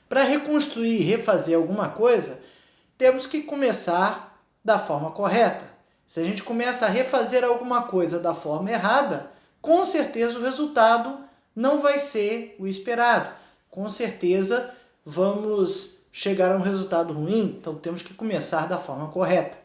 Para reconstruir e refazer alguma coisa, temos que começar da forma correta. Se a gente começa a refazer alguma coisa da forma errada, com certeza o resultado não vai ser o esperado. Com certeza vamos chegar a um resultado ruim, então temos que começar da forma correta.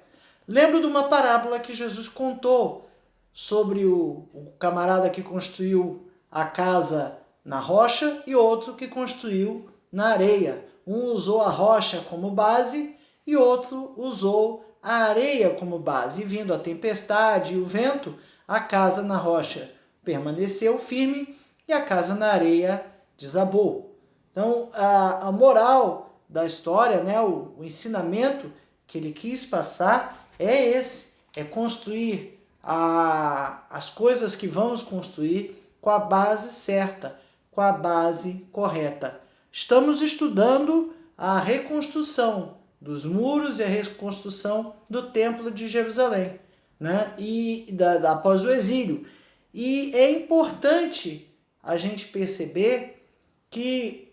Lembro de uma parábola que Jesus contou sobre o camarada que construiu a casa na rocha e outro que construiu na areia. Um usou a rocha como base e outro usou a areia como base. E vindo a tempestade e o vento, a casa na rocha permaneceu firme e a casa na areia desabou. Então, a moral da história, né, o ensinamento que ele quis passar é esse, é construir as coisas que vamos construir com a base certa, com a base correta. Estamos estudando a reconstrução dos muros e a reconstrução do Templo de Jerusalém, né? Após o exílio. E é importante a gente perceber que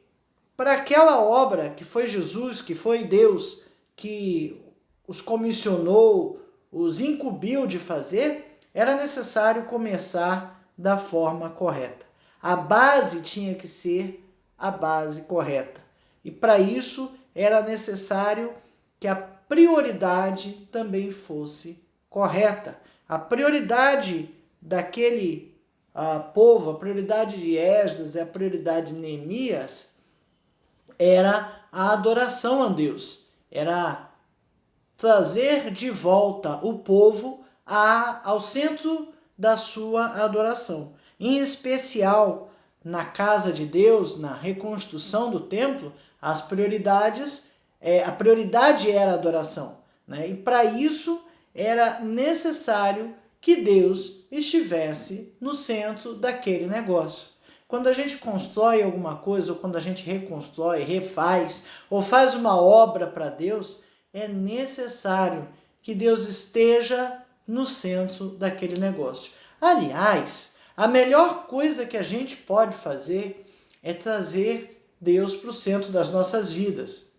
para aquela obra que foi Jesus, que foi Deus, que os comissionou, os incumbiu de fazer, era necessário começar da forma correta. A base tinha que ser a base correta. E para isso era necessário que a prioridade também fosse correta. A prioridade daquele povo, a prioridade de Esdras e a prioridade de Neemias era a adoração a Deus. Era trazer de volta o povo ao centro da sua adoração. Em especial, na casa de Deus, na reconstrução do templo, a prioridade era a adoração, né? E para isso era necessário que Deus estivesse no centro daquele negócio. Quando a gente constrói alguma coisa, ou quando a gente reconstrói, refaz, ou faz uma obra para Deus, é necessário que Deus esteja no centro daquele negócio. Aliás, a melhor coisa que a gente pode fazer é trazer Deus para o centro das nossas vidas.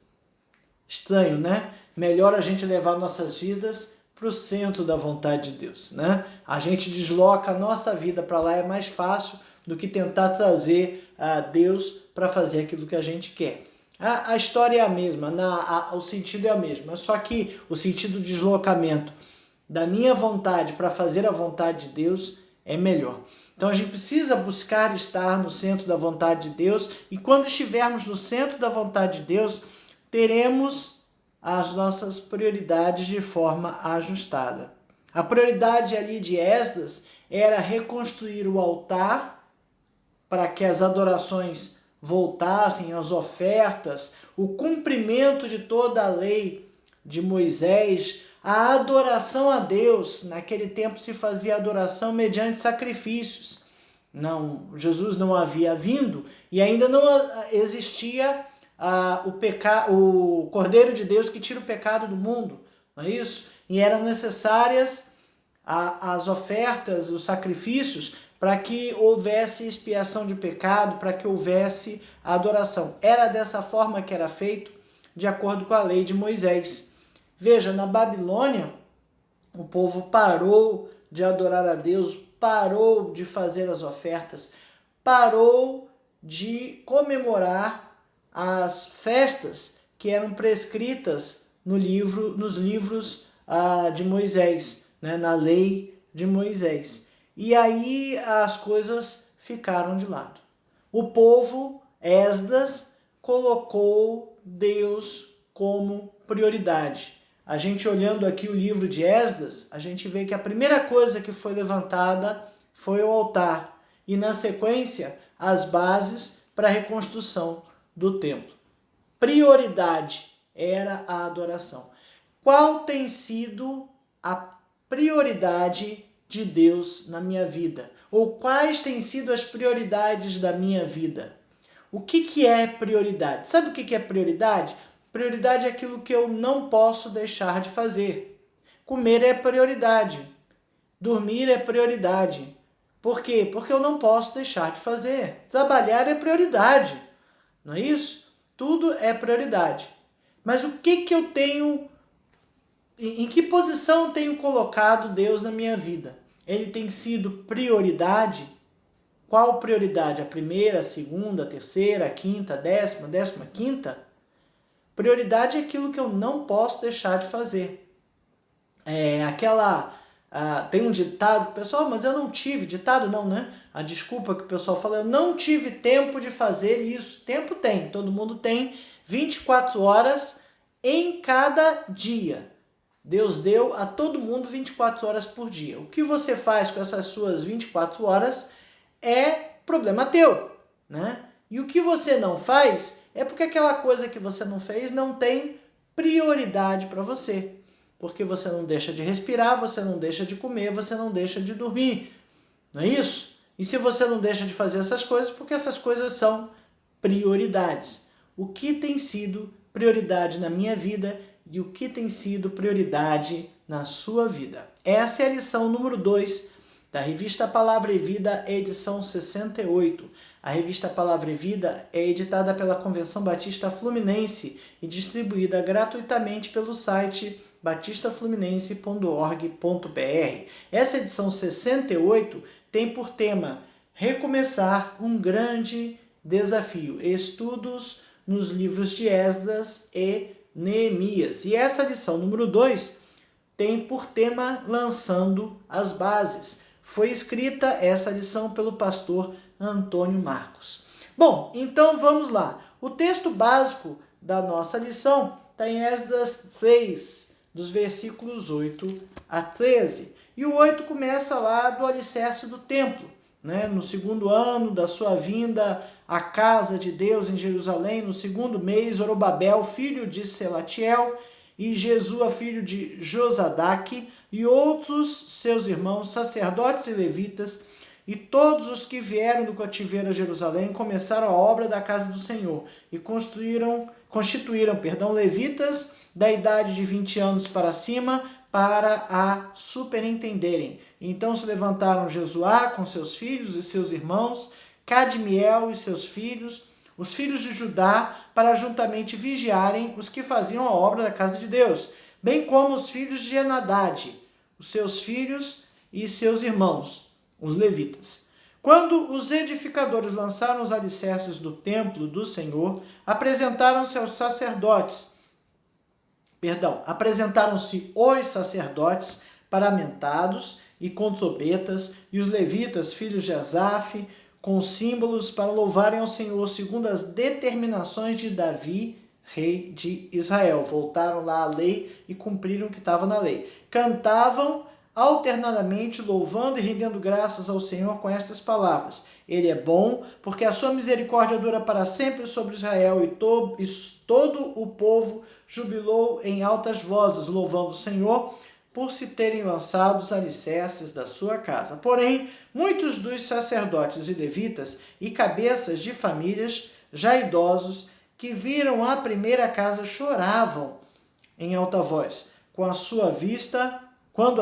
Estranho, né? Melhor a gente levar nossas vidas para o centro da vontade de Deus, né? A gente desloca a nossa vida para lá, é mais fácil do que tentar trazer Deus para fazer aquilo que a gente quer. A história é a mesma, o sentido é o mesmo, só que o sentido de deslocamento da minha vontade para fazer a vontade de Deus é melhor. Então a gente precisa buscar estar no centro da vontade de Deus, e quando estivermos no centro da vontade de Deus, teremos as nossas prioridades de forma ajustada. A prioridade ali de Esdras era reconstruir o altar para que as adorações voltassem, as ofertas, o cumprimento de toda a lei de Moisés, a adoração a Deus. Naquele tempo se fazia adoração mediante sacrifícios. Jesus não havia vindo e ainda não existia o Cordeiro de Deus que tira o pecado do mundo, não é isso? E eram necessárias as ofertas, os sacrifícios, para que houvesse expiação de pecado, para que houvesse adoração. Era dessa forma que era feito, de acordo com a lei de Moisés. Veja, na Babilônia, o povo parou de adorar a Deus, parou de fazer as ofertas, parou de comemorar as festas que eram prescritas nos livros de Moisés, né, na lei de Moisés. E aí as coisas ficaram de lado. O povo, Esdras, colocou Deus como prioridade. A gente olhando aqui o livro de Esdras, a gente vê que a primeira coisa que foi levantada foi o altar. E na sequência, as bases para a reconstrução do templo. Prioridade era a adoração. Qual tem sido a prioridade de Deus na minha vida? Ou quais têm sido as prioridades da minha vida? O que é prioridade? Sabe o que é prioridade? Prioridade é aquilo que eu não posso deixar de fazer. Comer é prioridade. Dormir é prioridade. Por quê? Porque eu não posso deixar de fazer. Trabalhar é prioridade. Não é isso? Tudo é prioridade. Mas o que eu tenho, em que posição eu tenho colocado Deus na minha vida? Ele tem sido prioridade? Qual prioridade? A primeira, a segunda, a terceira, a quinta, a décima, 15ª? Prioridade é aquilo que eu não posso deixar de fazer. Tem um ditado, pessoal, mas eu não tive, ditado não, né? A desculpa que o pessoal fala, eu não tive tempo de fazer isso. Tempo tem, todo mundo tem 24 horas em cada dia. Deus deu a todo mundo 24 horas por dia. O que você faz com essas suas 24 horas é problema teu, né? E o que você não faz é porque aquela coisa que você não fez não tem prioridade para você. Porque você não deixa de respirar, você não deixa de comer, você não deixa de dormir. Não é isso? E se você não deixa de fazer essas coisas, porque essas coisas são prioridades. O que tem sido prioridade na minha vida e o que tem sido prioridade na sua vida? Essa é a lição número 2 da revista Palavra e Vida, edição 68. A revista Palavra e Vida é editada pela Convenção Batista Fluminense e distribuída gratuitamente pelo site batistafluminense.org.br. Essa edição 68 tem por tema Recomeçar, um grande desafio. Estudos nos livros de Esdras e Neemias. E essa lição número 2 tem por tema Lançando as Bases. Foi escrita essa lição pelo pastor Antônio Marcos. Bom, então vamos lá. O texto básico da nossa lição está em Esdras 3, dos versículos 8 a 13. E o 8 começa lá do alicerce do templo, né? No segundo ano da sua vinda à casa de Deus em Jerusalém, no segundo mês, Zorobabel, filho de Selatiel, e Jesua, filho de Josadaque, e outros seus irmãos, sacerdotes e levitas, e todos os que vieram do cativeiro a Jerusalém começaram a obra da casa do Senhor e constituíram levitas da idade de 20 anos para cima para a superintenderem. Então se levantaram Jesuá com seus filhos e seus irmãos, Cadmiel e seus filhos, os filhos de Judá, para juntamente vigiarem os que faziam a obra da casa de Deus, bem como os filhos de Enadade, os seus filhos e seus irmãos, os levitas. Quando os edificadores lançaram os alicerces do templo do Senhor, apresentaram-se os sacerdotes paramentados e com trombetas, e os levitas, filhos de Asaf, com símbolos para louvarem ao Senhor segundo as determinações de Davi, rei de Israel. Voltaram lá à lei e cumpriram o que estava na lei. Cantavam alternadamente, louvando e rendendo graças ao Senhor com estas palavras: Ele é bom, porque a sua misericórdia dura para sempre sobre Israel, e todo o povo jubilou em altas vozes, louvando o Senhor por se terem lançado os alicerces da sua casa. Porém, muitos dos sacerdotes e levitas e cabeças de famílias, já idosos, que viram a primeira casa, choravam em alta voz, quando à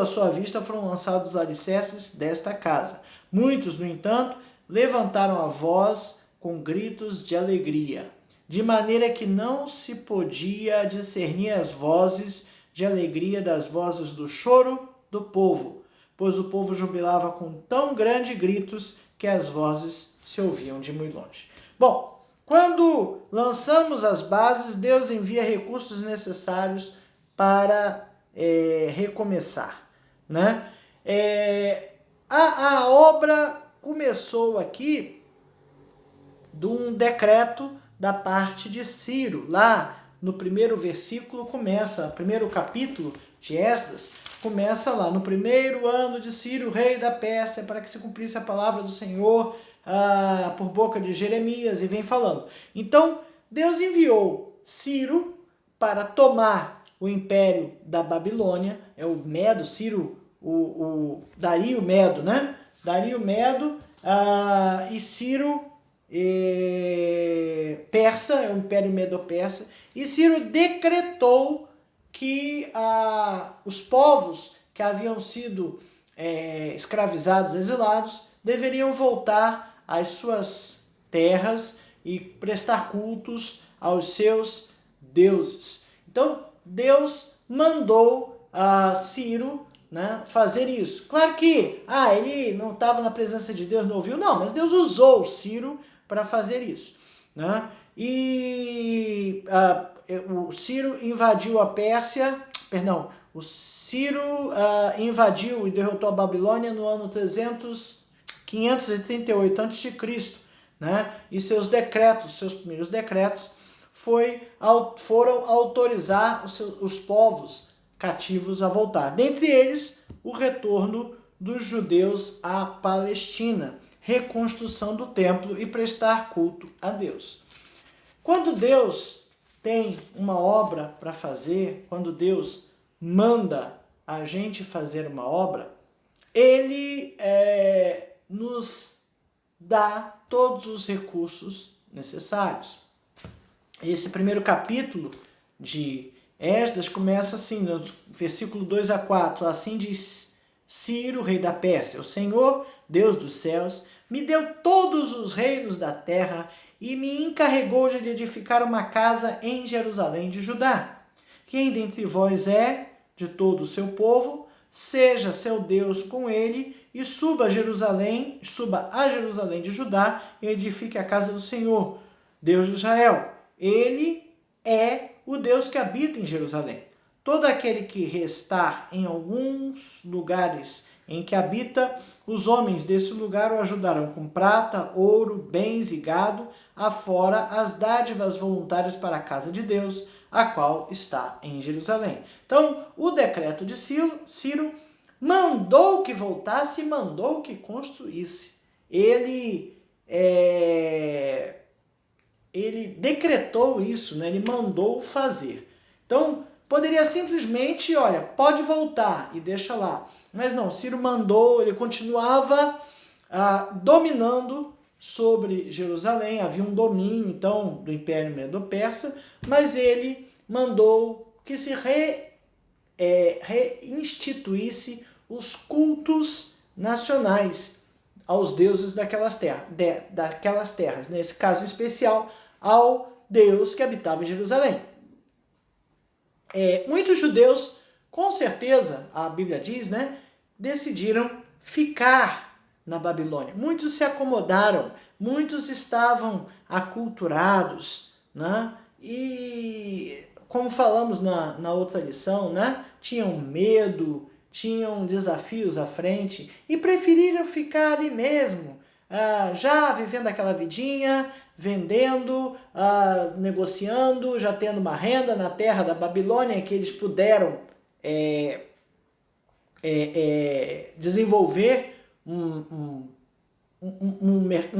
sua vista foram lançados os alicerces desta casa. Muitos, no entanto, levantaram a voz com gritos de alegria, de maneira que não se podia discernir as vozes de alegria das vozes do choro do povo, pois o povo jubilava com tão grandes gritos que as vozes se ouviam de muito longe. Bom, quando lançamos as bases, Deus envia recursos necessários para recomeçar, né? A obra começou aqui de um decreto da parte de Ciro. Lá no primeiro versículo primeiro capítulo de Esdras, começa lá: no primeiro ano de Ciro, rei da Pérsia, para que se cumprisse a palavra do Senhor por boca de Jeremias, e vem falando. Então, Deus enviou Ciro para tomar o império da Babilônia, é o Medo, Ciro, o Dario Medo, né? Dario Medo, e Ciro Persa, é o Império Medo-Persa, e Ciro decretou que os povos que haviam sido escravizados, exilados, deveriam voltar às suas terras e prestar cultos aos seus deuses. Então, Deus mandou a Ciro, né, fazer isso. Claro que ele não estava na presença de Deus, não ouviu, não, mas Deus usou Ciro para fazer isso. Né? E o Ciro invadiu a Pérsia, o Ciro invadiu e derrotou a Babilônia no ano 538 a.C., né? E seus primeiros decretos, foram autorizar os povos cativos a voltar. Dentre eles, o retorno dos judeus à Palestina, reconstrução do templo e prestar culto a Deus. Quando Deus tem uma obra para fazer, quando Deus manda a gente fazer uma obra, Ele nos dá todos os recursos necessários. Esse primeiro capítulo de Esdras começa assim, no versículo 2 a 4, assim diz Ciro, rei da Pérsia: o Senhor, Deus dos céus, me deu todos os reinos da terra e me encarregou de lhe edificar uma casa em Jerusalém de Judá. Quem dentre vós é de todo o seu povo, seja seu Deus com ele, e suba a Jerusalém de Judá e edifique a casa do Senhor, Deus de Israel. Ele é o Deus que habita em Jerusalém. Todo aquele que restar em alguns lugares em que habita, os homens desse lugar o ajudarão com prata, ouro, bens e gado, afora as dádivas voluntárias para a casa de Deus, a qual está em Jerusalém. Então, o decreto de Ciro mandou que voltasse e mandou que construísse. Ele decretou isso, né? Ele mandou fazer. Então, poderia simplesmente, pode voltar e deixa lá. Mas não, Ciro mandou, ele continuava dominando sobre Jerusalém. Havia um domínio, então, do Império Medo-Persa, mas ele mandou que se reinstituísse os cultos nacionais aos deuses daquelas terras, nesse caso especial, ao Deus que habitava em Jerusalém. Muitos judeus, com certeza, a Bíblia diz, né, decidiram ficar na Babilônia. Muitos se acomodaram, muitos estavam aculturados, né, e como falamos na outra lição, né, tinham medo, tinham desafios à frente e preferiram ficar ali mesmo, já vivendo aquela vidinha, vendendo, negociando, já tendo uma renda na terra da Babilônia que eles puderam desenvolver um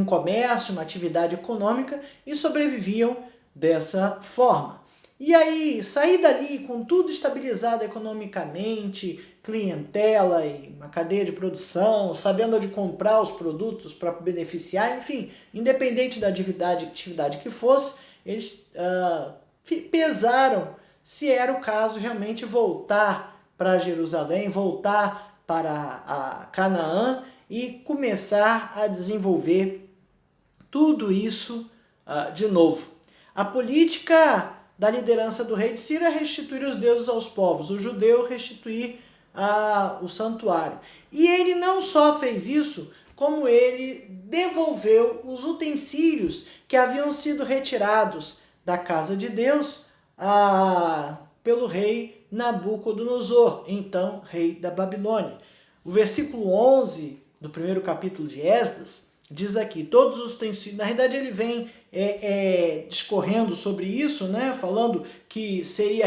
comércio, uma atividade econômica e sobreviviam dessa forma. E aí, sair dali com tudo estabilizado economicamente, clientela e uma cadeia de produção, sabendo onde comprar os produtos para beneficiar, enfim, independente da atividade que fosse, eles pesaram se era o caso realmente voltar para Jerusalém, voltar para a Canaã e começar a desenvolver tudo isso de novo. A política da liderança do rei de Ciro é restituir os deuses aos povos, o judeu restituir o santuário. E ele não só fez isso, como ele devolveu os utensílios que haviam sido retirados da casa de Deus pelo rei Nabucodonosor, então rei da Babilônia. O versículo 11 do primeiro capítulo de Esdras diz aqui, todos os utensílios, na realidade ele vem discorrendo sobre isso, né, falando que seria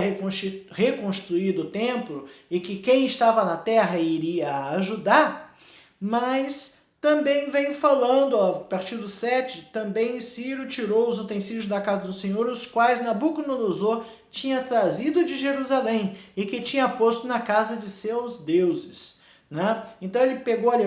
reconstruído o templo e que quem estava na terra iria ajudar, mas também vem falando, a partir do 7, também Ciro tirou os utensílios da casa do Senhor, os quais Nabucodonosor tinha trazido de Jerusalém e que tinha posto na casa de seus deuses. Né? Então ele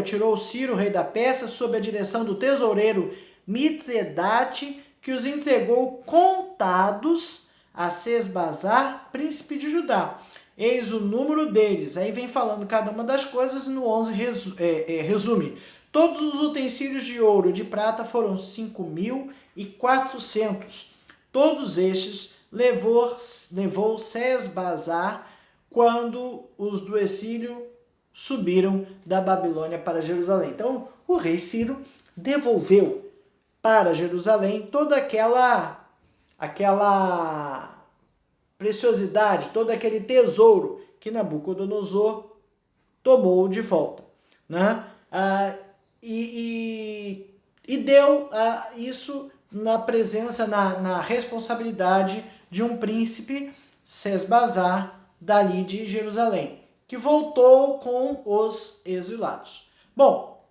tirou Ciro, rei da Pérsia, sob a direção do tesoureiro Mitredate, que os entregou contados a Sesbazar, príncipe de Judá. Eis o número deles. Aí vem falando cada uma das coisas e no 11 resume. Todos os utensílios de ouro e de prata foram 5.400. todos estes levou Sesbazar quando os do exílio subiram da Babilônia para Jerusalém. Então, o rei Ciro devolveu para Jerusalém toda aquela preciosidade, todo aquele tesouro que Nabucodonosor tomou de volta, né? E deu isso na presença, na responsabilidade de um príncipe, Sesbazar, dali de Jerusalém, que voltou com os exilados. Bom,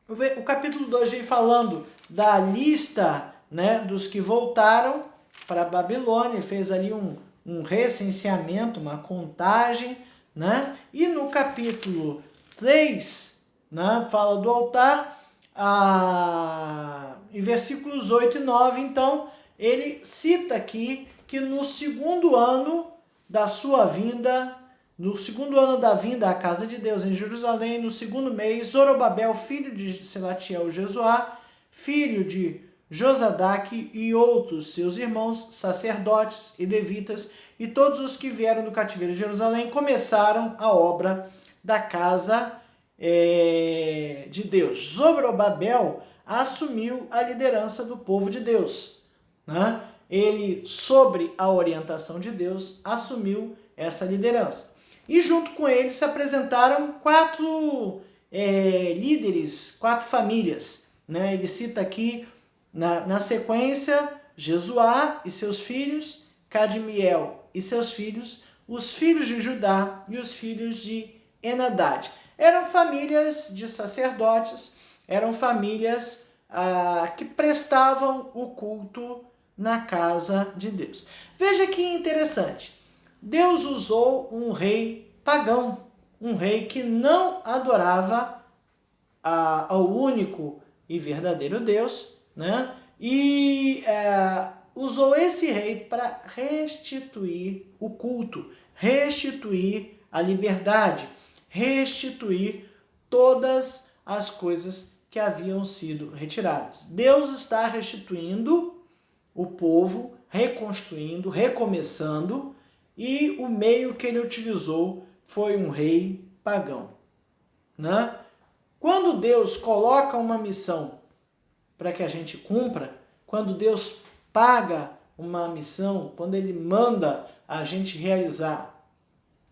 o capítulo 2 vem falando da lista, né, dos que voltaram para a Babilônia, fez ali um recenseamento, uma contagem, né? E no capítulo 3, né, fala do altar, em versículos 8 e 9, então, ele cita aqui que no segundo ano da sua vinda, no segundo ano da vinda à casa de Deus em Jerusalém, no segundo mês, Zorobabel, filho de Selatiel Jesuá, filho de Josadaque e outros seus irmãos, sacerdotes e levitas, e todos os que vieram do cativeiro de Jerusalém, começaram a obra da casa de Deus. Zorobabel assumiu a liderança do povo de Deus, né? Ele, sobre a orientação de Deus, assumiu essa liderança. E junto com ele se apresentaram 4 líderes, 4 famílias, né? Ele cita aqui, na sequência, Jesuá e seus filhos, Cadmiel e seus filhos, os filhos de Judá e os filhos de Enadad. Eram famílias de sacerdotes, eram famílias que prestavam o culto na casa de Deus. Veja que interessante. Deus usou um rei pagão, um rei que não adorava ao único e verdadeiro Deus, né? E usou esse rei para restituir o culto, restituir a liberdade, restituir todas as coisas que haviam sido retiradas. Deus está restituindo o povo, reconstruindo, recomeçando, e o meio que ele utilizou foi um rei pagão, né? Quando Deus coloca uma missão para que a gente cumpra, quando Deus paga uma missão, quando ele manda a gente realizar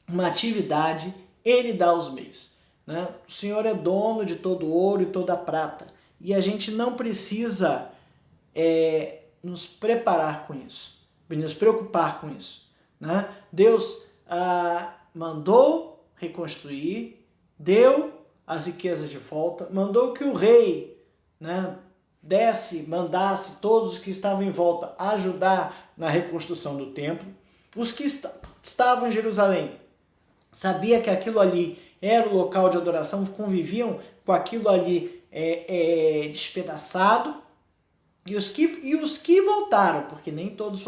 uma atividade, ele dá os meios, né? O Senhor é dono de todo ouro e toda prata, e a gente não precisa nos preparar com isso, nos preocupar com isso, né? Deus mandou reconstruir, deu as riquezas de volta, mandou que o rei, né, mandasse todos os que estavam em volta ajudar na reconstrução do templo. Os que estavam em Jerusalém sabia que aquilo ali era o local de adoração, conviviam com aquilo ali despedaçado. E os que voltaram, porque nem todos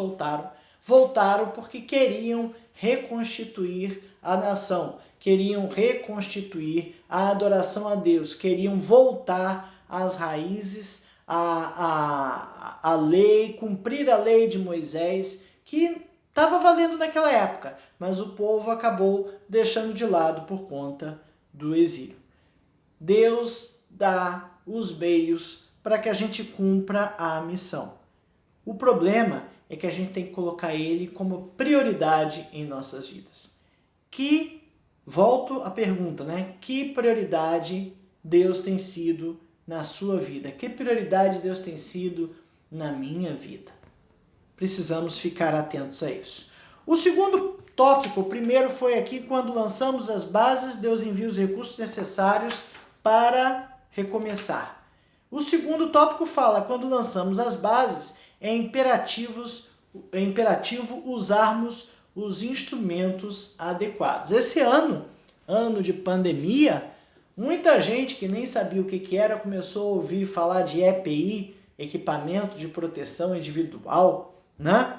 voltaram porque queriam reconstituir a nação, queriam reconstituir a adoração a Deus, queriam voltar às raízes, a lei, cumprir a lei de Moisés, que estava valendo naquela época, mas o povo acabou deixando de lado por conta do exílio. Deus dá os meios para que a gente cumpra a missão. O problema é que a gente tem que colocar ele como prioridade em nossas vidas. Volto à pergunta, né? Que prioridade Deus tem sido na sua vida? Que prioridade Deus tem sido na minha vida? Precisamos ficar atentos a isso. O segundo tópico, o primeiro foi aqui, quando lançamos as bases, Deus envia os recursos necessários para recomeçar. O segundo tópico fala, quando lançamos as bases, é imperativo usarmos os instrumentos adequados. Esse ano de pandemia, muita gente que nem sabia o que era começou a ouvir falar de EPI, equipamento de proteção individual, né?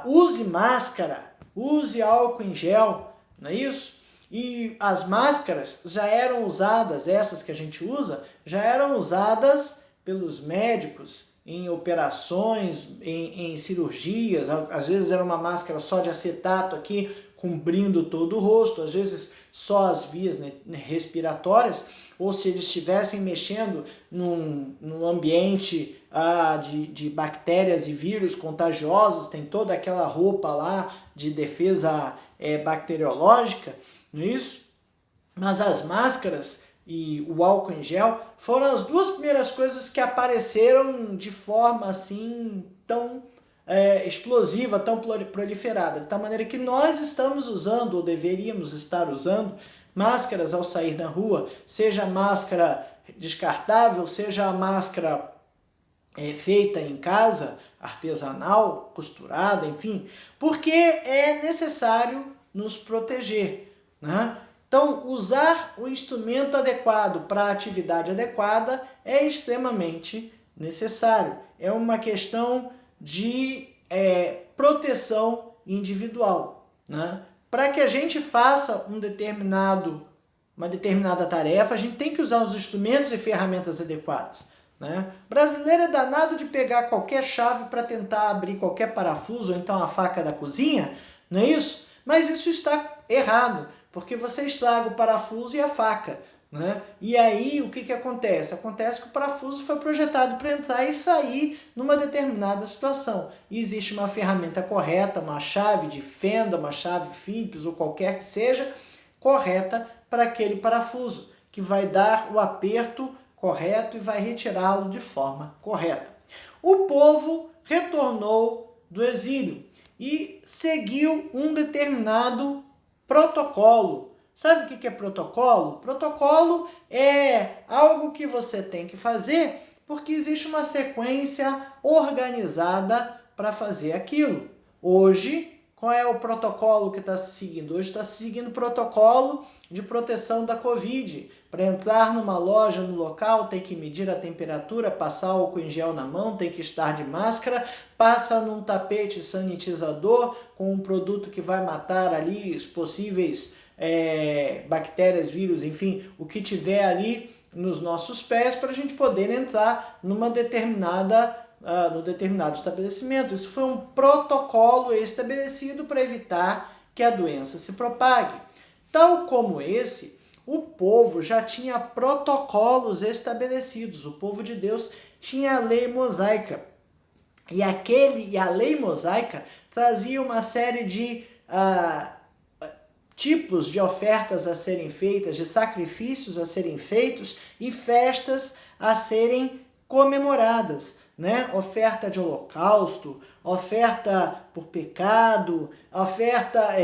Use máscara, use álcool em gel, não é isso? E as máscaras já eram usadas, essas que a gente usa, já eram usadas pelos médicos em operações, em cirurgias, às vezes era uma máscara só de acetato aqui, cobrindo todo o rosto, às vezes só as vias respiratórias, ou se eles estivessem mexendo num ambiente de bactérias e vírus contagiosos, tem toda aquela roupa lá de defesa bacteriológica, não é isso? Mas as máscaras e o álcool em gel foram as duas primeiras coisas que apareceram de forma assim tão explosiva, tão proliferada, de tal maneira que nós estamos usando, ou deveríamos estar usando, máscaras ao sair na rua, seja a máscara descartável, seja a máscara feita em casa, artesanal, costurada, enfim, porque é necessário nos proteger, né? Então, usar o instrumento adequado para a atividade adequada é extremamente necessário. É uma questão de proteção individual, né? Para que a gente faça uma determinada tarefa, a gente tem que usar os instrumentos e ferramentas adequadas, né? O brasileiro é danado de pegar qualquer chave para tentar abrir qualquer parafuso, ou então a faca da cozinha, não é isso? Mas isso está errado, porque você estraga o parafuso e a faca, né? E aí o que acontece? Acontece que o parafuso foi projetado para entrar e sair numa determinada situação. E existe uma ferramenta correta, uma chave de fenda, uma chave Phillips ou qualquer que seja, correta para aquele parafuso, que vai dar o aperto correto e vai retirá-lo de forma correta. O povo retornou do exílio e seguiu um determinado protocolo. Sabe o que é protocolo? Protocolo é algo que você tem que fazer porque existe uma sequência organizada para fazer aquilo. Hoje, qual é o protocolo que está se seguindo? Hoje está se seguindo o protocolo de proteção da Covid. Para entrar numa loja, no local, tem que medir a temperatura, passar álcool em gel na mão, tem que estar de máscara, passa num tapete sanitizador com um produto que vai matar ali os possíveis bactérias, vírus, enfim, o que tiver ali nos nossos pés para a gente poder entrar no determinado estabelecimento. Isso foi um protocolo estabelecido para evitar que a doença se propague. Tal como esse, o povo já tinha protocolos estabelecidos. O povo de Deus tinha a lei mosaica. E a lei mosaica trazia uma série de tipos de ofertas a serem feitas, de sacrifícios a serem feitos e festas a serem comemoradas, né? Oferta de holocausto, oferta por pecado, oferta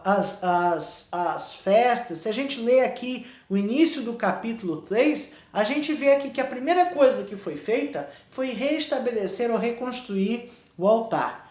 as festas. Se a gente lê aqui o início do capítulo 3, a gente vê aqui que a primeira coisa que foi feita foi restabelecer ou reconstruir o altar.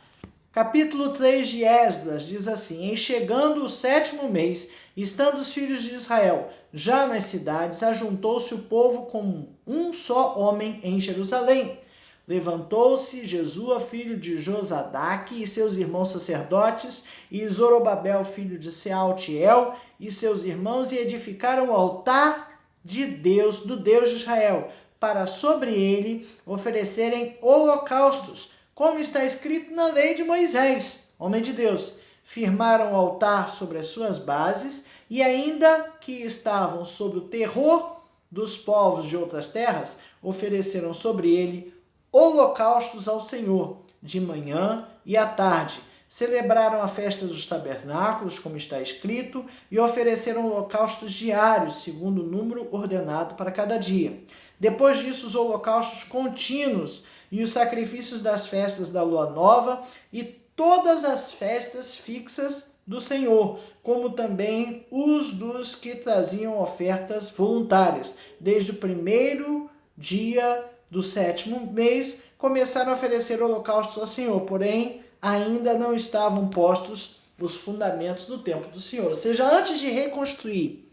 Capítulo 3 de Esdras diz assim: em chegando o 7º mês, estando os filhos de Israel já nas cidades, ajuntou-se o povo como um só homem em Jerusalém. Levantou-se Jesua, filho de Josadaque, e seus irmãos sacerdotes, e Zorobabel, filho de Sealtiel, e seus irmãos, e edificaram o altar de Deus, do Deus de Israel, para sobre ele oferecerem holocaustos, como está escrito na lei de Moisés, homem de Deus. Firmaram o altar sobre as suas bases, e ainda que estavam sob o terror dos povos de outras terras, ofereceram sobre ele holocaustos ao Senhor, de manhã e à tarde. Celebraram a festa dos tabernáculos, como está escrito, e ofereceram holocaustos diários, segundo o número ordenado para cada dia. Depois disso, os holocaustos contínuos e os sacrifícios das festas da lua nova e todas as festas fixas do Senhor, como também os dos que traziam ofertas voluntárias. Desde o primeiro dia do 7º mês, começaram a oferecer holocaustos ao Senhor, porém ainda não estavam postos os fundamentos do templo do Senhor. Ou seja, antes de reconstruir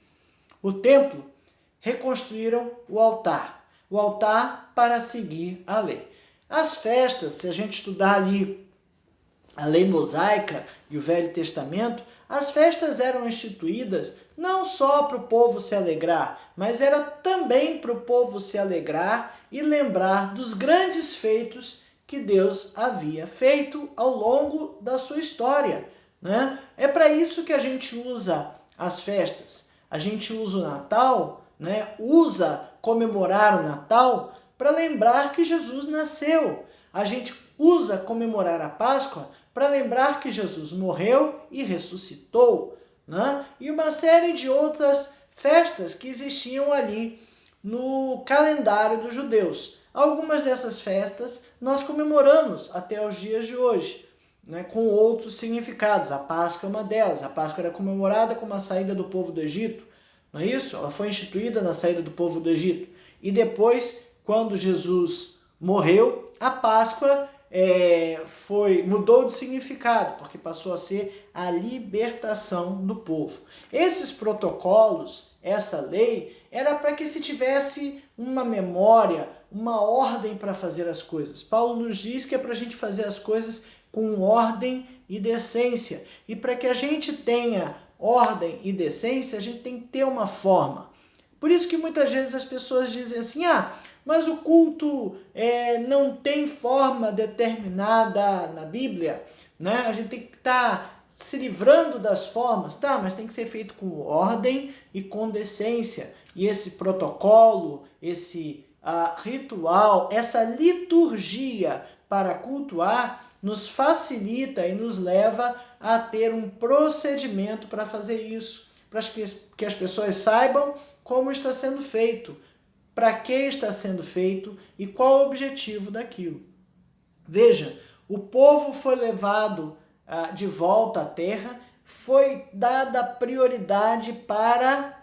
o templo, reconstruíram o altar para seguir a lei. As festas, se a gente estudar ali a lei mosaica e o Velho Testamento, As festas eram instituídas não só para o povo se alegrar, mas era também para o povo se alegrar e lembrar dos grandes feitos que Deus havia feito ao longo da sua história, né? É para isso que a gente usa as festas. A gente usa o Natal, né? Usa comemorar o Natal para lembrar que Jesus nasceu. A gente usa comemorar a Páscoa para lembrar que Jesus morreu e ressuscitou, né? E uma série de outras festas que existiam ali no calendário dos judeus. Algumas dessas festas nós comemoramos até os dias de hoje, né, com outros significados. A Páscoa é uma delas. A Páscoa era comemorada como a saída do povo do Egito, não é isso? Ela foi instituída na saída do povo do Egito. E depois, quando Jesus morreu, a Páscoa mudou de significado, porque passou a ser a libertação do povo. Esses protocolos, essa lei, era para que se tivesse uma memória, uma ordem para fazer as coisas. Paulo nos diz que é para a gente fazer as coisas com ordem e decência. E para que a gente tenha ordem e decência, a gente tem que ter uma forma. Por isso que muitas vezes as pessoas dizem assim, mas o culto não tem forma determinada na Bíblia, né? A gente tem que estar se livrando das formas, mas tem que ser feito com ordem e com decência. E esse protocolo, esse ritual, essa liturgia para cultuar nos facilita e nos leva a ter um procedimento para fazer isso, para que as pessoas saibam como está sendo feito, para que está sendo feito e qual o objetivo daquilo. Veja, o povo foi levado de volta à terra, foi dada prioridade para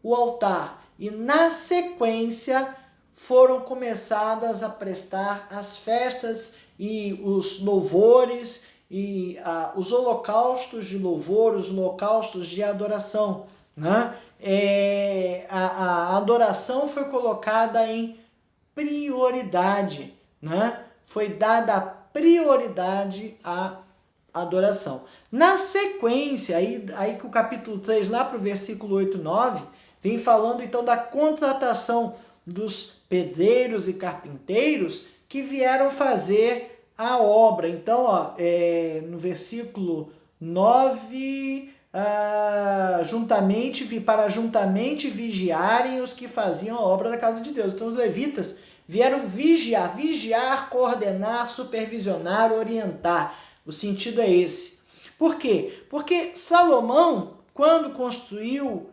o altar e na sequência foram começadas a prestar as festas e os louvores e os holocaustos de louvor, os holocaustos de adoração, né? A adoração foi colocada em prioridade, né? Foi dada prioridade à adoração. Na sequência, aí que o capítulo 3, lá para o versículo 8 e 9, vem falando então da contratação dos pedreiros e carpinteiros que vieram fazer a obra. Então, no versículo 9... juntamente vigiarem os que faziam a obra da casa de Deus. Então os levitas vieram vigiar, coordenar, supervisionar, orientar. O sentido é esse. Por quê? Porque Salomão, quando construiu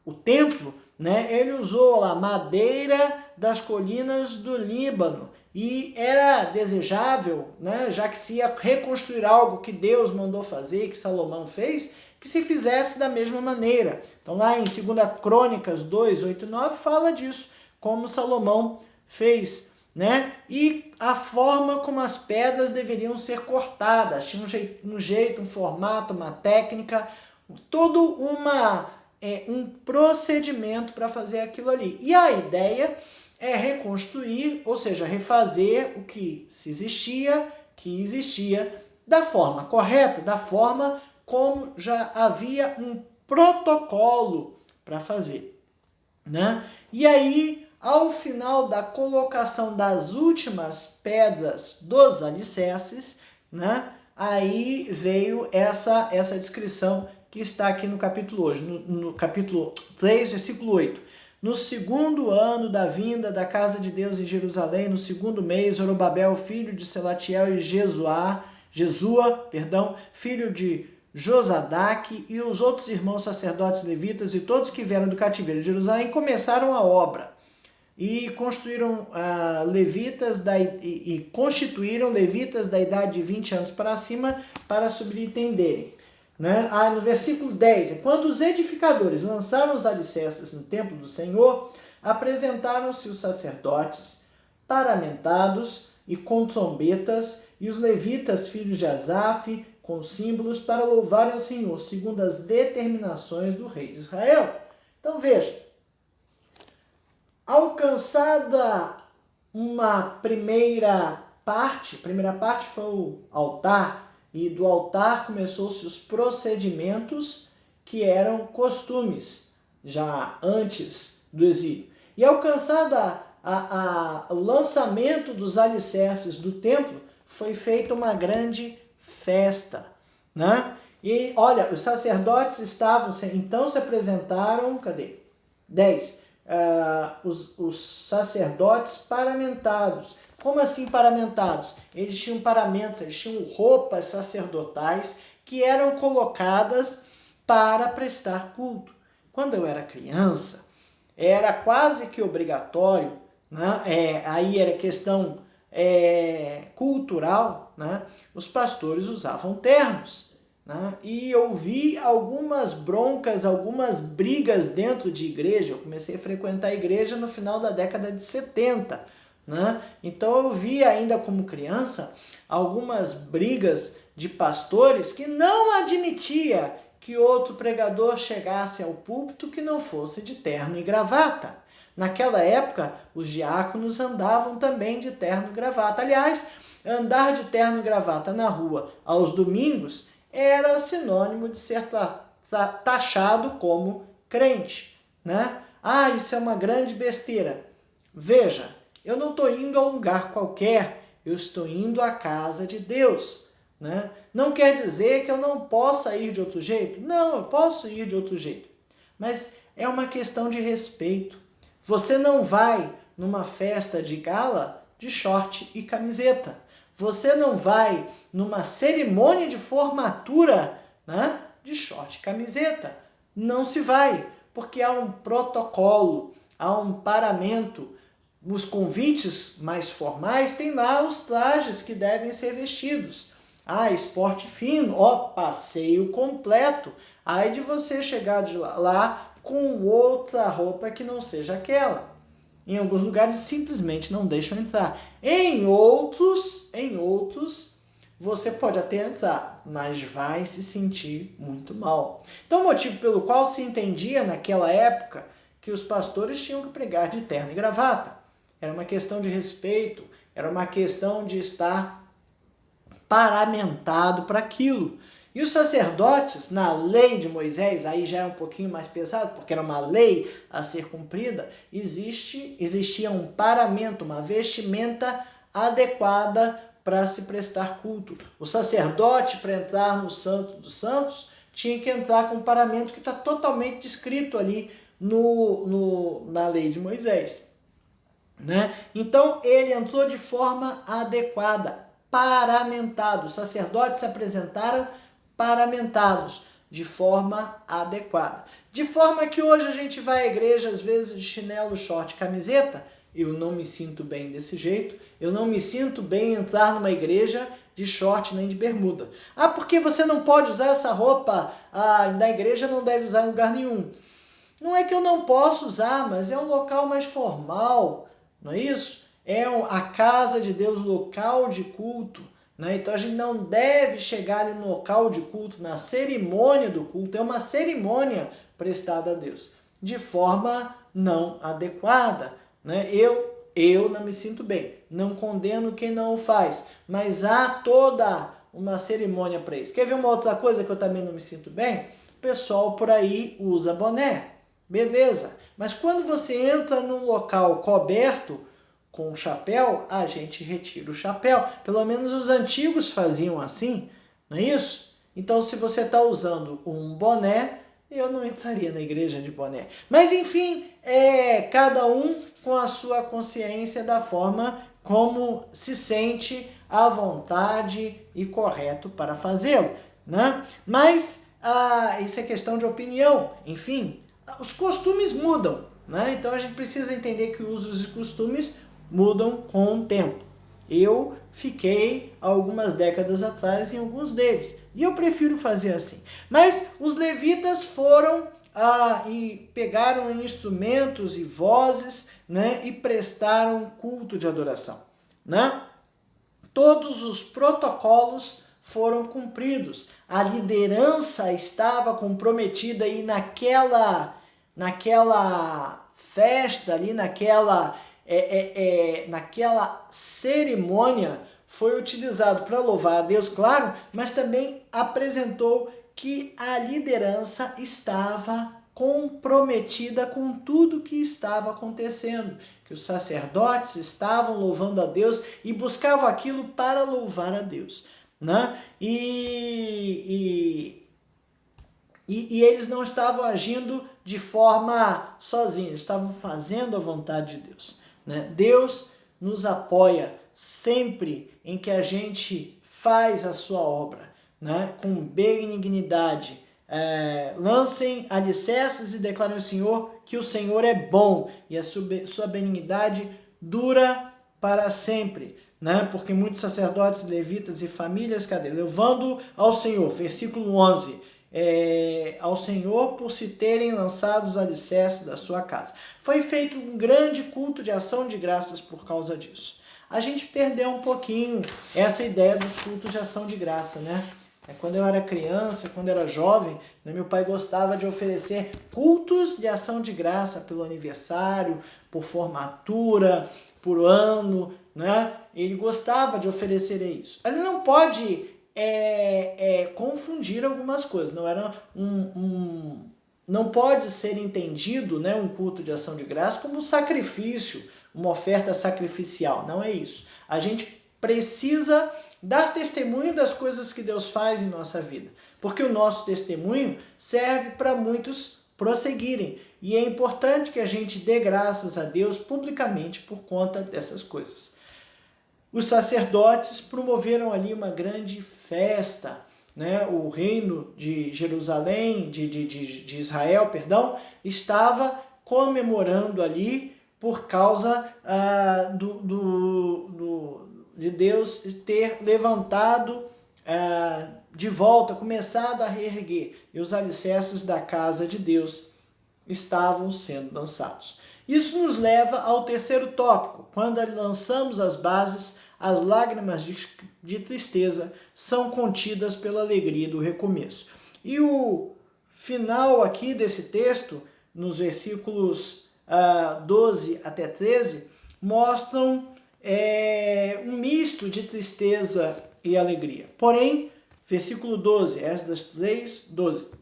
o templo, né, ele usou lá madeira das colinas do Líbano. E era desejável, né, já que se ia reconstruir algo que Deus mandou fazer, que Salomão fez, que se fizesse da mesma maneira. Então lá em 2 Crônicas 2, 8 e 9 fala disso, como Salomão fez, né? E a forma como as pedras deveriam ser cortadas, tinha um jeito, um formato, uma técnica, todo um procedimento para fazer aquilo ali. E a ideia é reconstruir, ou seja, refazer o que existia da forma correta, da forma como já havia um protocolo para fazer, né? E aí, ao final da colocação das últimas pedras dos alicerces, né? Aí veio essa descrição que está aqui no capítulo hoje, no capítulo 3, versículo 8. No segundo ano da vinda da casa de Deus em Jerusalém, no segundo mês, Zorobabel, filho de Selatiel, e Jesua, filho de Josadaque, e os outros irmãos sacerdotes levitas e todos que vieram do cativeiro de Jerusalém começaram a obra e construíram constituíram levitas da idade de 20 anos para cima para subtenderem. Né? No versículo 10, quando os edificadores lançaram os alicerces no templo do Senhor, apresentaram-se os sacerdotes paramentados e com trombetas, e os levitas, filhos de Asaf, com símbolos, para louvarem o Senhor, segundo as determinações do rei de Israel. Então veja, alcançada uma primeira parte foi o altar, e do altar começou-se os procedimentos que eram costumes já antes do exílio. E alcançado o lançamento dos alicerces do templo, foi feita uma grande festa, né? E olha, os sacerdotes então se apresentaram, cadê? 10. Os sacerdotes paramentados. Como assim paramentados? Eles tinham paramentos, eles tinham roupas sacerdotais que eram colocadas para prestar culto. Quando eu era criança, era quase que obrigatório, né? Aí era questão cultural, né? Os pastores usavam ternos. Né? E eu vi algumas broncas, algumas brigas dentro de igreja. Eu comecei a frequentar a igreja no final da década de 70. Né? Então eu vi ainda como criança algumas brigas de pastores que não admitia que outro pregador chegasse ao púlpito que não fosse de terno e gravata. Naquela época, os diáconos andavam também de terno e gravata. Aliás, andar de terno e gravata na rua aos domingos era sinônimo de ser taxado como crente, né? Isso é uma grande besteira. Veja, eu não estou indo a um lugar qualquer, eu estou indo à casa de Deus, né? Não quer dizer que eu não possa ir de outro jeito. Não, eu posso ir de outro jeito. Mas é uma questão de respeito. Você não vai numa festa de gala de short e camiseta. Você não vai numa cerimônia de formatura, né, de short e camiseta. Não se vai, porque há um protocolo, há um paramento. Os convites mais formais têm lá os trajes que devem ser vestidos. Esporte fino, passeio completo. Aí de você chegar de lá com outra roupa que não seja aquela. Em alguns lugares simplesmente não deixam entrar. Em outros, você pode até entrar, mas vai se sentir muito mal. Então, o motivo pelo qual se entendia naquela época que os pastores tinham que pregar de terno e gravata. Era uma questão de respeito, era uma questão de estar paramentado para aquilo. E os sacerdotes, na lei de Moisés, aí já é um pouquinho mais pesado, porque era uma lei a ser cumprida, existia um paramento, uma vestimenta adequada para se prestar culto. O sacerdote, para entrar no Santo dos Santos, tinha que entrar com um paramento que está totalmente descrito ali na lei de Moisés. Né? Então, ele entrou de forma adequada, paramentado. Os sacerdotes se apresentaram paramentados, de forma adequada. De forma que hoje a gente vai à igreja, às vezes, de chinelo, short, camiseta. Eu não me sinto bem desse jeito. Eu não me sinto bem entrar numa igreja de short nem de bermuda. Porque você não pode usar essa roupa na igreja, não deve usar em lugar nenhum. Não é que eu não posso usar, mas é um local mais formal, não é isso? É a casa de Deus, local de culto. Né? Então a gente não deve chegar ali no local de culto, na cerimônia do culto, é uma cerimônia prestada a Deus, de forma não adequada. Né? Eu não me sinto bem, não condeno quem não o faz, mas há toda uma cerimônia para isso. Quer ver uma outra coisa que eu também não me sinto bem? O pessoal por aí usa boné, beleza, mas quando você entra num local coberto, com o chapéu, a gente retira o chapéu. Pelo menos os antigos faziam assim, não é isso? Então, se você está usando um boné, eu não entraria na igreja de boné. Mas, enfim, cada um com a sua consciência da forma como se sente à vontade e correto para fazê-lo. Né? Mas, isso é questão de opinião. Enfim, os costumes mudam. Né? Então, a gente precisa entender que os usos e costumes mudam com o tempo. Eu fiquei algumas décadas atrás em alguns deles. E eu prefiro fazer assim. Mas os levitas foram e pegaram instrumentos e vozes, né, e prestaram culto de adoração. Né? Todos os protocolos foram cumpridos. A liderança estava comprometida aí naquela festa ali, naquela cerimônia foi utilizado para louvar a Deus, claro, mas também apresentou que a liderança estava comprometida com tudo que estava acontecendo, que os sacerdotes estavam louvando a Deus e buscavam aquilo para louvar a Deus, né? E eles não estavam agindo de forma sozinhos, estavam fazendo a vontade de Deus, né? Deus nos apoia sempre em que a gente faz a sua obra, né? Com benignidade. Lancem alicerces e declarem ao Senhor que o Senhor é bom e a sua benignidade dura para sempre, né? Porque muitos sacerdotes, levitas e famílias, louvando ao Senhor, versículo 11, ao Senhor por se terem lançado os alicerces da sua casa. Foi feito um grande culto de ação de graças por causa disso. A gente perdeu um pouquinho essa ideia dos cultos de ação de graça, né? Quando eu era criança, quando eu era jovem, né, meu pai gostava de oferecer cultos de ação de graça pelo aniversário, por formatura, por ano, né? Ele gostava de oferecer isso. Ele não pode confundir algumas coisas. Não pode ser entendido, né, um culto de ação de graça como um sacrifício, uma oferta sacrificial. Não é isso. A gente precisa dar testemunho das coisas que Deus faz em nossa vida, porque o nosso testemunho serve para muitos prosseguirem, e é importante que a gente dê graças a Deus publicamente por conta dessas coisas. Os sacerdotes promoveram ali uma grande festa, né? O reino de Jerusalém, de Israel, estava comemorando ali por causa de Deus ter levantado de volta, começado a reerguer, e os alicerces da casa de Deus estavam sendo lançados. Isso nos leva ao terceiro tópico. Quando lançamos as bases, as lágrimas de tristeza são contidas pela alegria do recomeço. E o final aqui desse texto, nos versículos 12 até 13, mostram um misto de tristeza e alegria. Porém, versículo 12, Esdras 3, 12.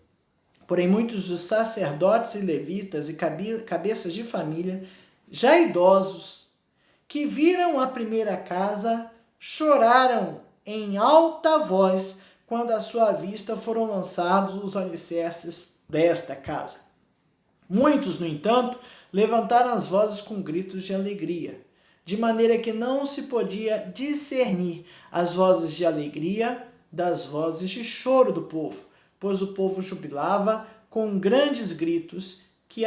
Porém, muitos dos sacerdotes e levitas e cabeças de família, já idosos, que viram a primeira casa, choraram em alta voz quando à sua vista foram lançados os alicerces desta casa. Muitos, no entanto, levantaram as vozes com gritos de alegria, de maneira que não se podia discernir as vozes de alegria das vozes de choro do povo, pois o povo jubilava com grandes gritos que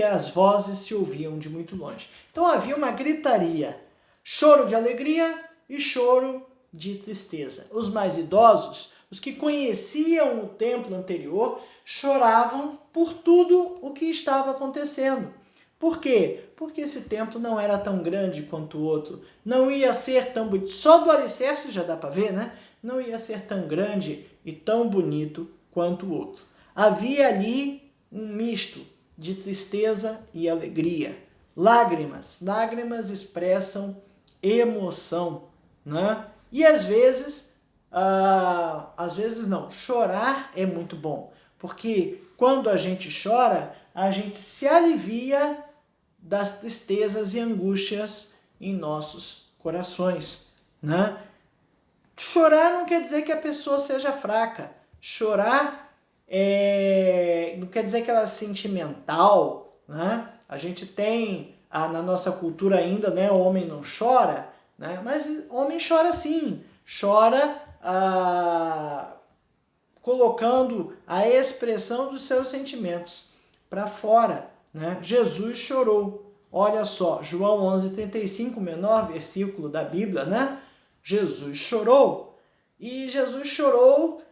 as vozes se ouviam de muito longe. Então havia uma gritaria, choro de alegria e choro de tristeza. Os mais idosos, os que conheciam o templo anterior, choravam por tudo o que estava acontecendo. Por quê? Porque esse templo não era tão grande quanto o outro, não ia ser tão bonito, só do alicerce já dá para ver, né? Não ia ser tão grande e tão bonito quanto o outro. Havia ali um misto de tristeza e alegria. Lágrimas expressam emoção, né? E às vezes não, chorar é muito bom, porque quando a gente chora, a gente se alivia das tristezas e angústias em nossos corações, né? Chorar não quer dizer que a pessoa seja fraca. Chorar não quer dizer que ela é sentimental, né? A gente tem na nossa cultura ainda, né? O homem não chora, né? Mas o homem chora sim. Chora colocando a expressão dos seus sentimentos para fora, né? Jesus chorou. Olha só, João 11:35, o menor versículo da Bíblia, né? Jesus chorou. E Jesus chorou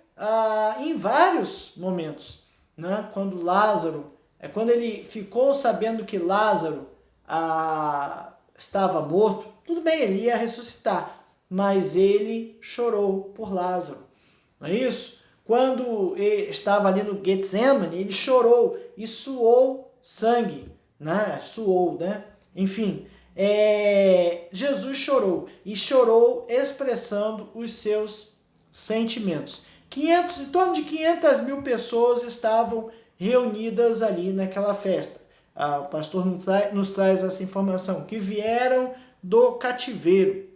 em vários momentos, né? Quando ele ficou sabendo que Lázaro estava morto, tudo bem, ele ia ressuscitar, mas ele chorou por Lázaro, não é isso? Quando ele estava ali no Getsemane, ele chorou e suou sangue, né? Enfim, Jesus chorou, e chorou expressando os seus sentimentos. Em torno de 500 mil pessoas estavam reunidas ali naquela festa. O pastor nos traz essa informação, que vieram do cativeiro.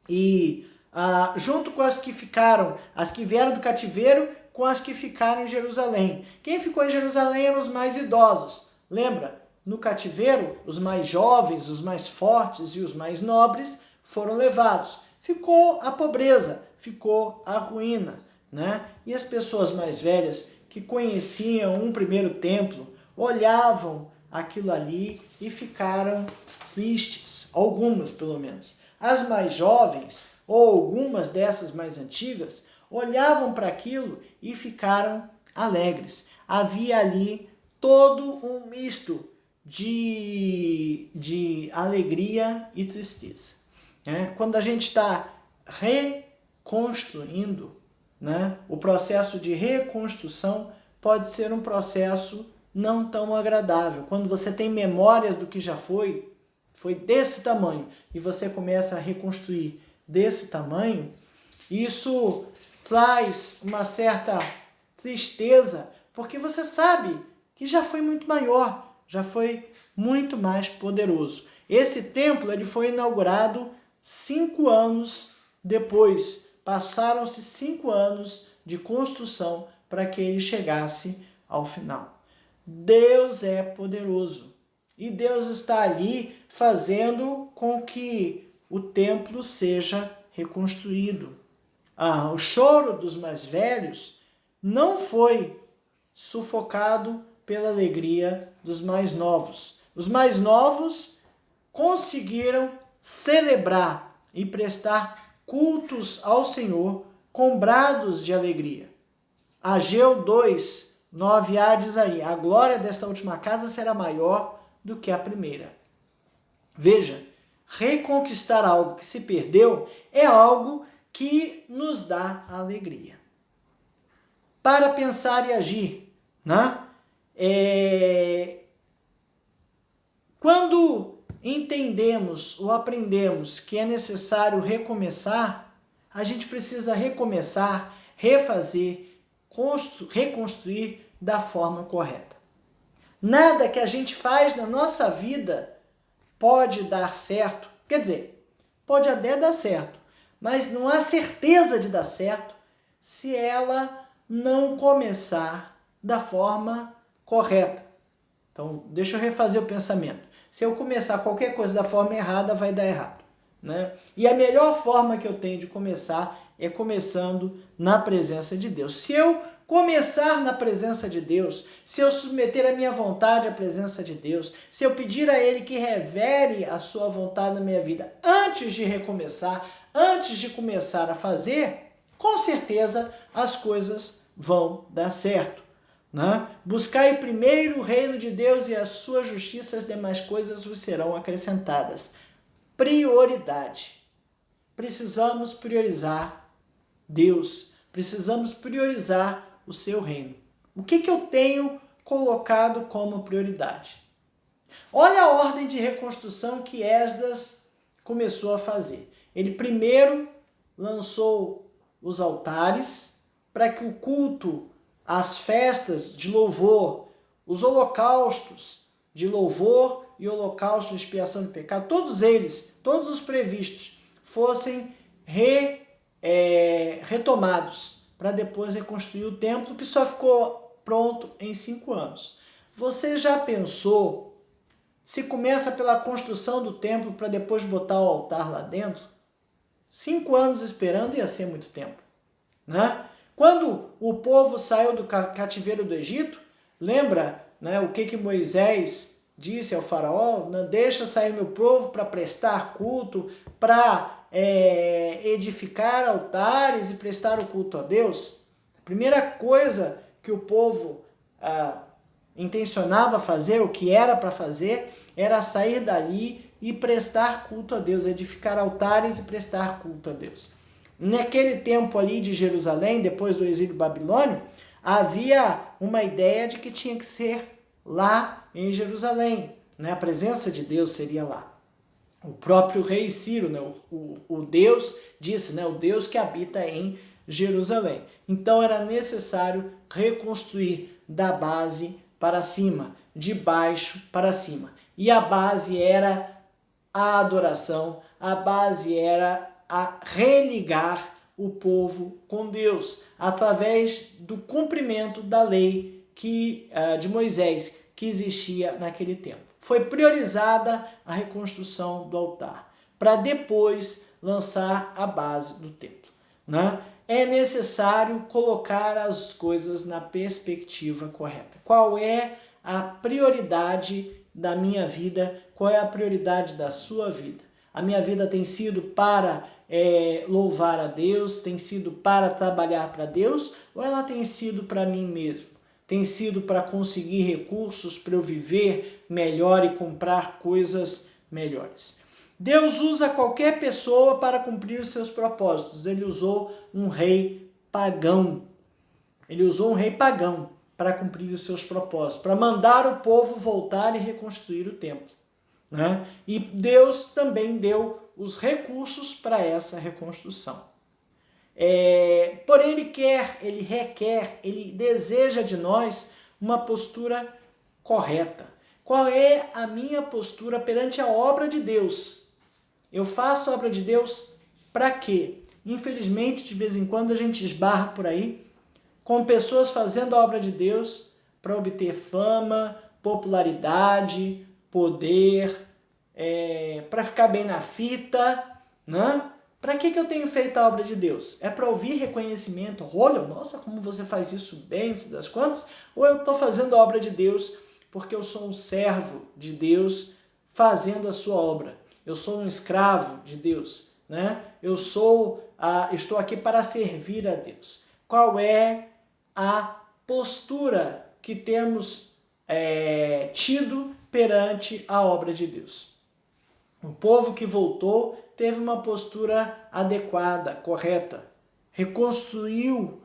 E junto com as que vieram do cativeiro, com as que ficaram em Jerusalém. Quem ficou em Jerusalém eram os mais idosos. Lembra? No cativeiro, os mais jovens, os mais fortes e os mais nobres foram levados. Ficou a pobreza, ficou a ruína, né? E as pessoas mais velhas que conheciam um primeiro templo, olhavam aquilo ali e ficaram tristes, algumas pelo menos. As mais jovens, ou algumas dessas mais antigas, olhavam para aquilo e ficaram alegres. Havia ali todo um misto de alegria e tristeza. Quando a gente está reconstruindo, né, o processo de reconstrução pode ser um processo não tão agradável. Quando você tem memórias do que já foi desse tamanho, e você começa a reconstruir desse tamanho, isso traz uma certa tristeza, porque você sabe que já foi muito maior, já foi muito mais poderoso. Esse templo ele foi inaugurado 5 anos depois. Passaram-se 5 anos de construção para que ele chegasse ao final. Deus é poderoso e Deus está ali fazendo com que o templo seja reconstruído. O choro dos mais velhos não foi sufocado pela alegria dos mais novos. Os mais novos conseguiram celebrar e prestar cultos ao Senhor com brados de alegria. Ageu 2, 9a diz aí: a glória desta última casa será maior do que a primeira. Veja, reconquistar algo que se perdeu é algo que nos dá alegria. Para pensar e agir, né? Quando entendemos ou aprendemos que é necessário recomeçar, a gente precisa recomeçar, refazer, reconstruir da forma correta. Nada que a gente faz na nossa vida pode dar certo. Quer dizer, pode até dar certo, mas não há certeza de dar certo se ela não começar da forma correta. Então, deixa eu refazer o pensamento. Se eu começar qualquer coisa da forma errada, vai dar errado, né? E a melhor forma que eu tenho de começar é começando na presença de Deus. Se eu começar na presença de Deus, se eu submeter a minha vontade à presença de Deus, se eu pedir a Ele que revele a sua vontade na minha vida antes de recomeçar, antes de começar a fazer, com certeza as coisas vão dar certo, né? Buscai primeiro o reino de Deus e a sua justiça, as demais coisas vos serão acrescentadas. Prioridade. Precisamos priorizar Deus, precisamos priorizar o seu reino. O que eu tenho colocado como prioridade? Olha a ordem de reconstrução que Esdras começou a fazer. Ele primeiro lançou os altares para que o culto, as festas de louvor, os holocaustos de louvor e holocausto de expiação de pecado, todos eles, todos os previstos, fossem retomados para depois reconstruir o templo, que só ficou pronto em 5 anos. Você já pensou se começa pela construção do templo para depois botar o altar lá dentro? 5 anos esperando ia ser muito tempo, né? Quando o povo saiu do cativeiro do Egito, lembra, né, o que Moisés disse ao faraó? Não deixa sair meu povo para prestar culto, para edificar altares e prestar o culto a Deus. A primeira coisa que o povo intencionava fazer, o que era para fazer, era sair dali e prestar culto a Deus, edificar altares e prestar culto a Deus. Naquele tempo ali de Jerusalém, depois do exílio babilônio, havia uma ideia de que tinha que ser lá em Jerusalém, né? A presença de Deus seria lá. O próprio rei Ciro, né? o Deus disse, né? O Deus que habita em Jerusalém. Então era necessário reconstruir da base para cima, de baixo para cima. E a base era a adoração, a base era a religar o povo com Deus, através do cumprimento da lei de Moisés, que existia naquele tempo. Foi priorizada a reconstrução do altar, para depois lançar a base do templo, né? É necessário colocar as coisas na perspectiva correta. Qual é a prioridade da minha vida? Qual é a prioridade da sua vida? A minha vida tem sido para louvar a Deus, tem sido para trabalhar para Deus, ou ela tem sido para mim mesmo? Tem sido para conseguir recursos para eu viver melhor e comprar coisas melhores? Deus usa qualquer pessoa para cumprir os seus propósitos. Ele usou um rei pagão. Ele usou um rei pagão para cumprir os seus propósitos, para mandar o povo voltar e reconstruir o templo, né? E Deus também deu os recursos para essa reconstrução. Porém, ele requer, ele deseja de nós uma postura correta. Qual é a minha postura perante a obra de Deus? Eu faço a obra de Deus para quê? Infelizmente, de vez em quando a gente esbarra por aí com pessoas fazendo a obra de Deus para obter fama, popularidade, poder, para ficar bem na fita, né? Para que eu tenho feito a obra de Deus? É para ouvir reconhecimento? Olha, nossa, como você faz isso bem, se das quantas? Ou eu estou fazendo a obra de Deus porque eu sou um servo de Deus fazendo a sua obra? Eu sou um escravo de Deus, né? Estou aqui para servir a Deus. Qual é a postura que temos tido perante a obra de Deus? O povo que voltou teve uma postura adequada, correta. Reconstruiu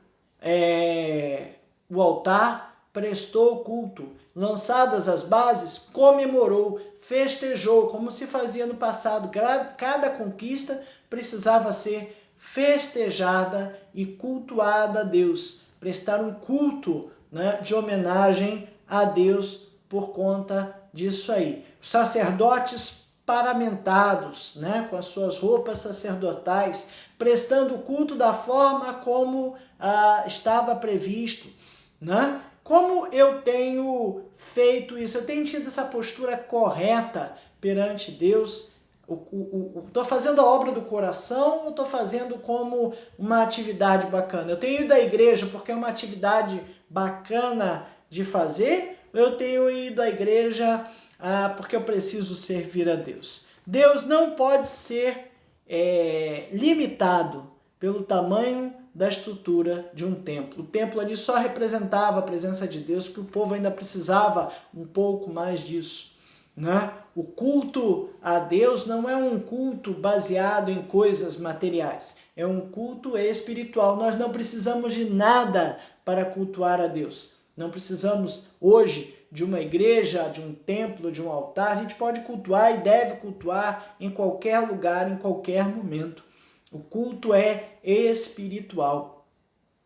o altar, prestou culto. Lançadas as bases, comemorou, festejou, como se fazia no passado. Cada conquista precisava ser festejada e cultuada a Deus. Prestar um culto, né, de homenagem a Deus por conta disso aí. Os sacerdotes paramentados, né, com as suas roupas sacerdotais, prestando culto da forma como estava previsto, né? Como eu tenho feito isso? Eu tenho tido essa postura correta perante Deus? Estou fazendo a obra do coração ou estou fazendo como uma atividade bacana? Eu tenho ido à igreja porque é uma atividade bacana de fazer, ou eu tenho ido à igreja porque eu preciso servir a Deus? Deus não pode ser limitado pelo tamanho da estrutura de um templo. O templo ali só representava a presença de Deus, porque o povo ainda precisava um pouco mais disso, né? O culto a Deus não é um culto baseado em coisas materiais, é um culto espiritual. Nós não precisamos de nada para cultuar a Deus. Não precisamos hoje de uma igreja, de um templo, de um altar. A gente pode cultuar e deve cultuar em qualquer lugar, em qualquer momento. O culto é espiritual,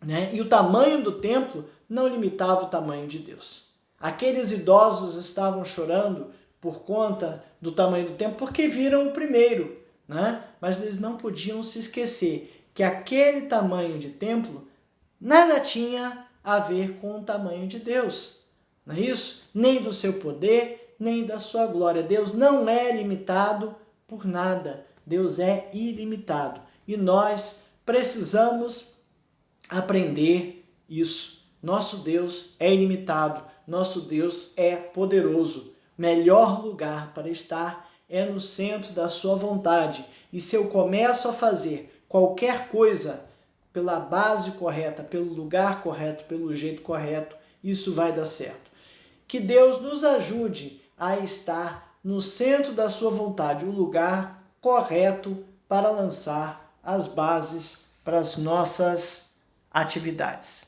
né? E o tamanho do templo não limitava o tamanho de Deus. Aqueles idosos estavam chorando por conta do tamanho do templo porque viram o primeiro, né? Mas eles não podiam se esquecer que aquele tamanho de templo nada tinha a ver com o tamanho de Deus, não é isso? Nem do seu poder, nem da sua glória. Deus não é limitado por nada. Deus é ilimitado. E nós precisamos aprender isso. Nosso Deus é ilimitado. Nosso Deus é poderoso. Melhor lugar para estar é no centro da sua vontade. E se eu começo a fazer qualquer coisa pela base correta, pelo lugar correto, pelo jeito correto, isso vai dar certo. Que Deus nos ajude a estar no centro da sua vontade, o lugar correto para lançar as bases para as nossas atividades.